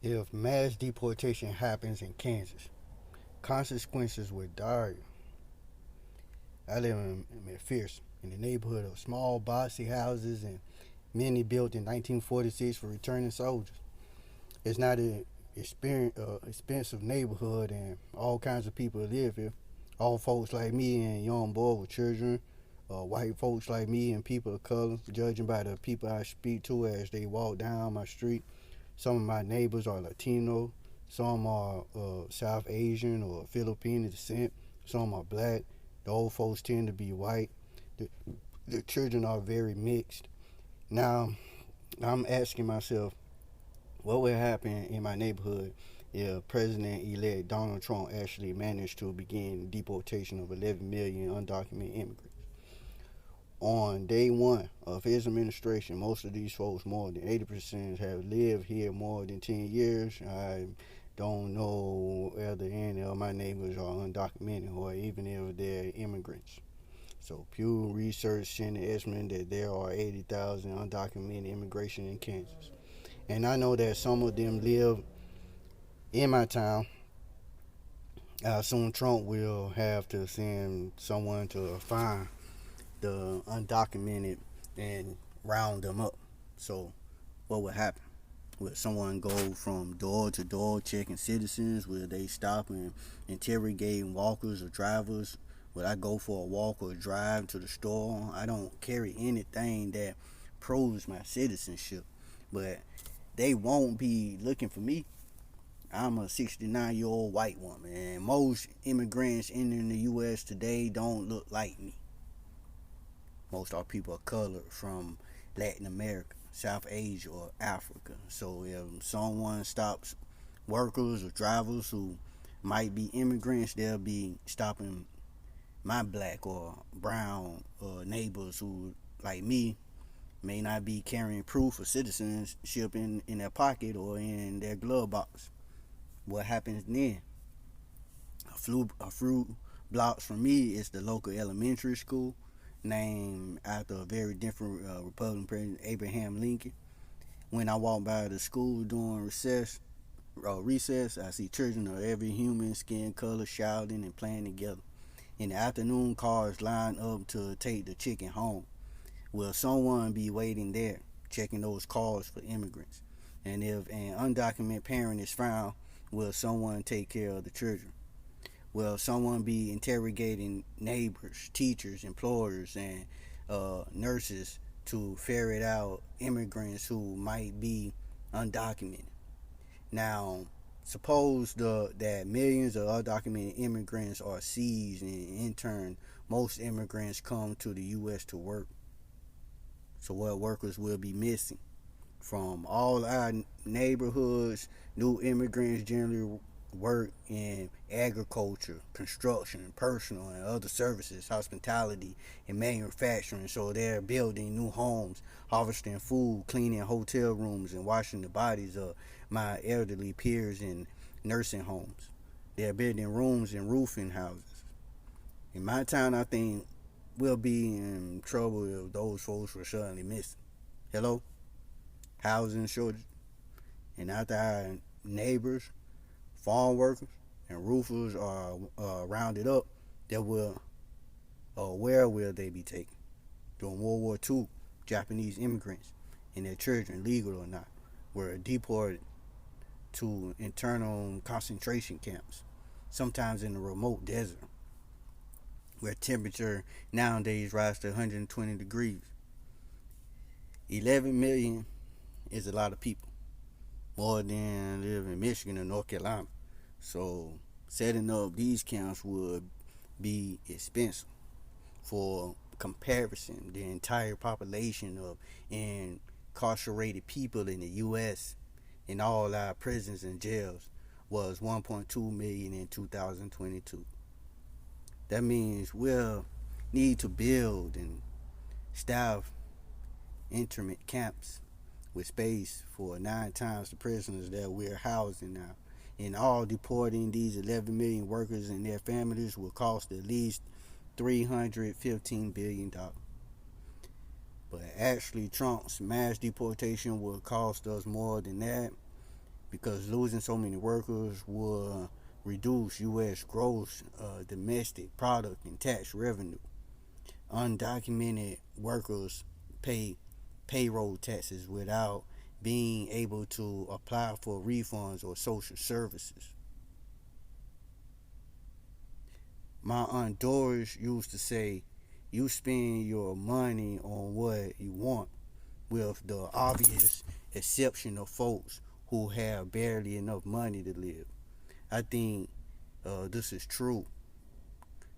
If mass deportation happens in Kansas, consequences were dire. I live in McPherson, in the neighborhood of small boxy houses and many built in 1946 for returning soldiers. It's not an expensive neighborhood, and all kinds of people live here. All folks like me and young boys with children, white folks like me and people of color, judging by the people I speak to as they walk down my street. Some of my neighbors are Latino, some are South Asian or Filipino descent, some are black. The old folks tend to be white. The, the children are very mixed. Now, I'm asking myself, what would happen in my neighborhood if President-elect Donald Trump actually managed to begin deportation of 11 million undocumented immigrants? On day one of his administration, most of these folks, more than 80%, have lived here more than 10 years. I don't know whether any of my neighbors are undocumented or even if they're immigrants. So Pew Research sent an estimate that there are 80,000 undocumented immigration in Kansas. And I know that some of them live in my town. Soon Trump will have to send someone to find the undocumented and round them up. So what would happen? Would someone go from door to door checking citizens? Will they stop and interrogate walkers or drivers? Would I go for a walk or a drive to the store? I don't carry anything that proves my citizenship, but they won't be looking for me. I'm a 69-year-old white woman, and most immigrants entering the U.S. today don't look like me. Most are people of color from Latin America, South Asia, or Africa. So if someone stops workers or drivers who might be immigrants, they'll be stopping my black or brown neighbors who, like me, may not be carrying proof of citizenship in their pocket or in their glove box. What happens then? A few blocks from me is the local elementary school, named after a very different Republican President, Abraham Lincoln. When I walk by the school during recess, I see children of every human skin color shouting and playing together. In the afternoon, cars line up to take the chicken home. Will someone be waiting there, checking those cars for immigrants? And if an undocumented parent is found, will someone take care of the children? Will someone be interrogating neighbors, teachers, employers, and nurses to ferret out immigrants who might be undocumented? Now, suppose that millions of undocumented immigrants are seized, and in turn, most immigrants come to the U.S. to work. So, what workers will be missing? From all our neighborhoods, new immigrants generally work in agriculture, construction, personal and other services, hospitality, and manufacturing. So they're building new homes, harvesting food, cleaning hotel rooms, and washing the bodies of my elderly peers in nursing homes. They're building rooms and roofing houses. In my town, I think we'll be in trouble if those folks were suddenly missing. Hello? Housing shortage. And after our neighbors, farm workers, and roofers are rounded up, where will they be taken? During World War II, Japanese immigrants and their children, legal or not, were deported to internal concentration camps, sometimes in the remote desert, where temperature nowadays rises to 120 degrees. 11 million is a lot of people, more than live in Michigan or North Carolina. So setting up these camps would be expensive. For comparison, the entire population of incarcerated people in the U.S. in all our prisons and jails was 1.2 million in 2022. That means we'll need to build and staff interment camps with space for 9 times the prisoners that we're housing now. And all deporting these 11 million workers and their families will cost at least $315 billion. But actually, Trump's mass deportation will cost us more than that, because losing so many workers will reduce U.S. gross domestic product and tax revenue. Undocumented workers pay payroll taxes without being able to apply for refunds or social services. My Aunt Doris used to say, you spend your money on what you want, with the obvious exception of folks who have barely enough money to live. I think this is true.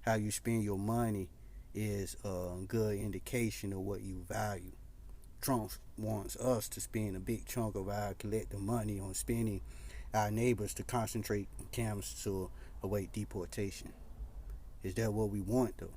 How you spend your money is a good indication of what you value. Trump wants us to spend a big chunk of our collective money on spending our neighbors to concentrate camps to await deportation. Is that what we want, though?